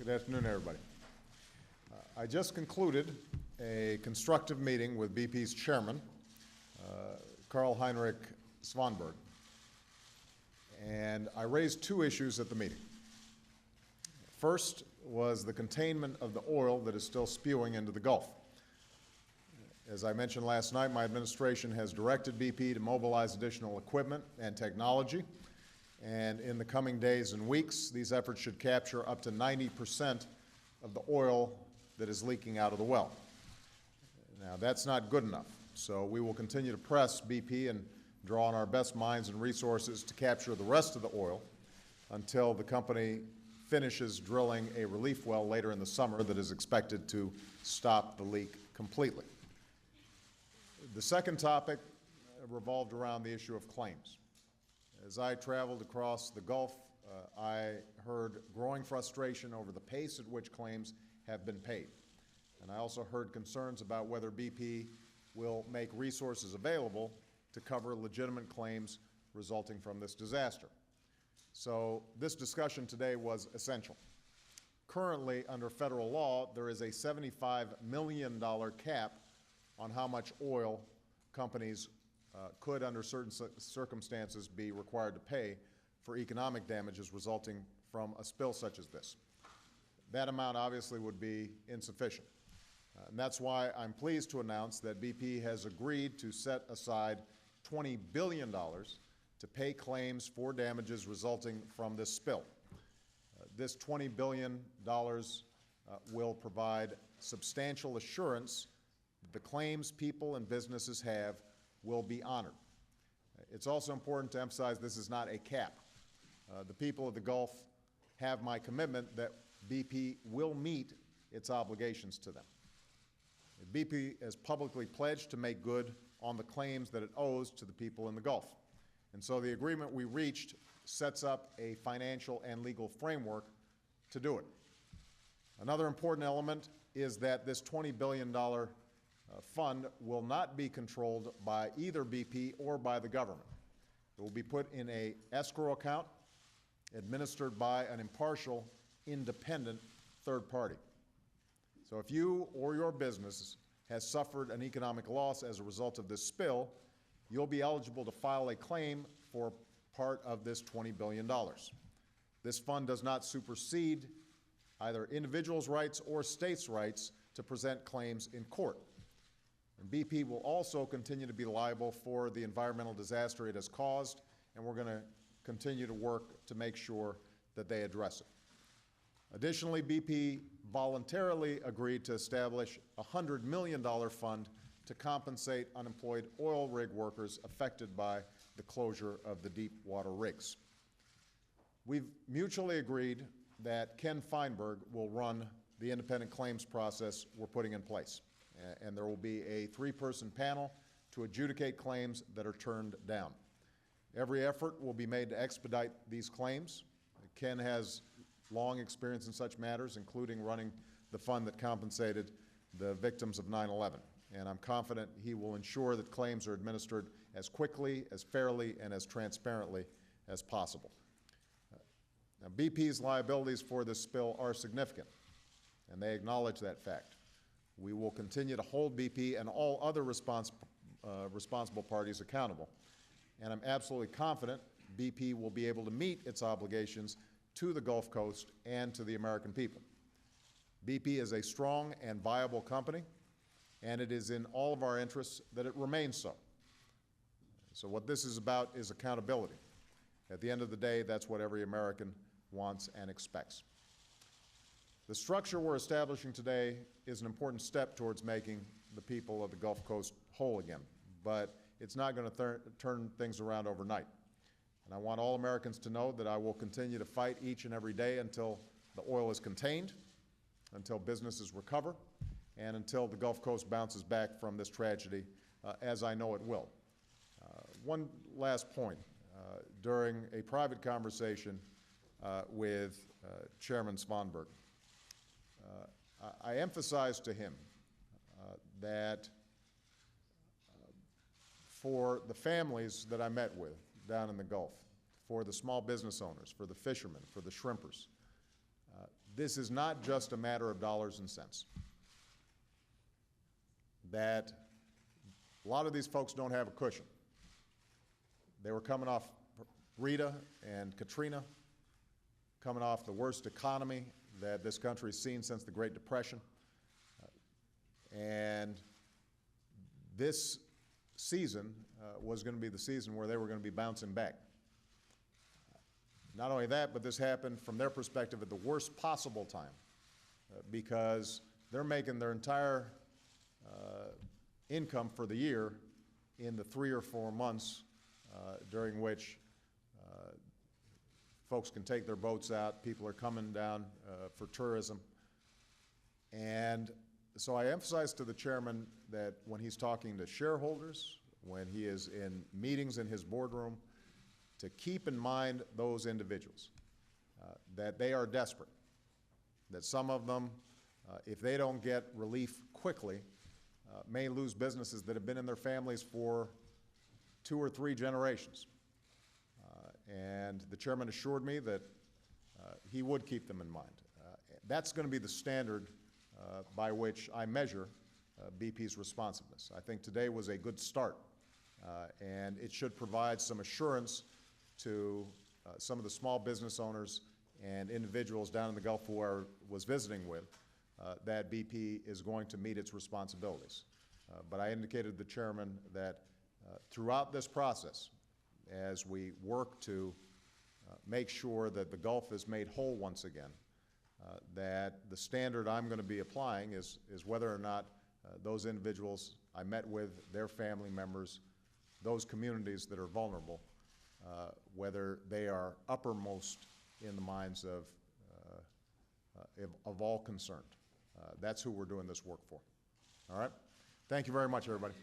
Good afternoon, everybody. I just concluded a constructive meeting with BP's chairman, Karl-Heinrich Svanberg, and I raised two issues at the meeting. First was the containment of the oil that is still spewing into the Gulf. As I mentioned last night, my administration has directed BP to mobilize additional equipment and technology, and in the coming days and weeks, these efforts should capture up to 90% of the oil that is leaking out of the well. Now, that's not good enough, so we will continue to press BP and draw on our best minds and resources to capture the rest of the oil until the company finishes drilling a relief well later in the summer that is expected to stop the leak completely. The second topic revolved around the issue of claims. As I traveled across the Gulf, I heard growing frustration over the pace at which claims have been paid. And I also heard concerns about whether BP will make resources available to cover legitimate claims resulting from this disaster. So this discussion today was essential. Currently, under federal law, there is a $75 million cap on how much oil companies could, under certain circumstances, be required to pay for economic damages resulting from a spill such as this. That amount obviously would be insufficient. And that's why I'm pleased to announce that BP has agreed to set aside $20 billion to pay claims for damages resulting from this spill. This $20 billion will provide substantial assurance that the claims people and businesses have will be honored. It's also important to emphasize this is not a cap. The people of the Gulf have my commitment that BP will meet its obligations to them. BP has publicly pledged to make good on the claims that it owes to the people in the Gulf. And so the agreement we reached sets up a financial and legal framework to do it. Another important element is that this $20 billion fund will not be controlled by either BP or by the government. It will be put in an escrow account administered by an impartial, independent third party. So if you or your business has suffered an economic loss as a result of this spill, you'll be eligible to file a claim for part of this $20 billion. This fund does not supersede either individuals' rights or states' rights to present claims in court. And BP will also continue to be liable for the environmental disaster it has caused, and we're going to continue to work to make sure that they address it. Additionally, BP voluntarily agreed to establish a $100 million fund to compensate unemployed oil rig workers affected by the closure of the deep water rigs. We've mutually agreed that Ken Feinberg will run the independent claims process we're putting in place, and there will be a three-person panel to adjudicate claims that are turned down. Every effort will be made to expedite these claims. Ken has long experience in such matters, including running the fund that compensated the victims of 9/11. And I'm confident he will ensure that claims are administered as quickly, as fairly, and as transparently as possible. Now, BP's liabilities for this spill are significant, and they acknowledge that fact. We will continue to hold BP and all other responsible parties accountable, and I'm absolutely confident BP will be able to meet its obligations to the Gulf Coast and to the American people. BP is a strong and viable company, and it is in all of our interests that it remains so. So what this is about is accountability. At the end of the day, that's what every American wants and expects. The structure we're establishing today is an important step towards making the people of the Gulf Coast whole again, but it's not going to turn things around overnight. And I want all Americans to know that I will continue to fight each and every day until the oil is contained, until businesses recover, and until the Gulf Coast bounces back from this tragedy, as I know it will. One last point. During a private conversation with Chairman Svanberg, I emphasized to him that for the families that I met with down in the Gulf, for the small business owners, for the fishermen, for the shrimpers, this is not just a matter of dollars and cents. That a lot of these folks don't have a cushion. They were coming off Rita and Katrina, coming off the worst economy that this country has seen since the Great Depression. And this season was going to be the season where they were going to be bouncing back. Not only that, but this happened from their perspective at the worst possible time because they're making their entire income for the year in the 3 or 4 months during which folks can take their boats out, people are coming down for tourism. And so I emphasize to the chairman that when he's talking to shareholders, when he is in meetings in his boardroom, to keep in mind those individuals, that they are desperate, that some of them, if they don't get relief quickly, may lose businesses that have been in their families for 2 or 3 generations. And the chairman assured me that he would keep them in mind. That's going to be the standard by which I measure BP's responsiveness. I think today was a good start, and it should provide some assurance to some of the small business owners and individuals down in the Gulf who I was visiting with that BP is going to meet its responsibilities. But I indicated to the chairman that throughout this process, as we work to make sure that the Gulf is made whole once again, that the standard I'm going to be applying is whether or not those individuals I met with, their family members, those communities that are vulnerable, whether they are uppermost in the minds of all concerned. That's who we're doing this work for. All right? Thank you very much, everybody.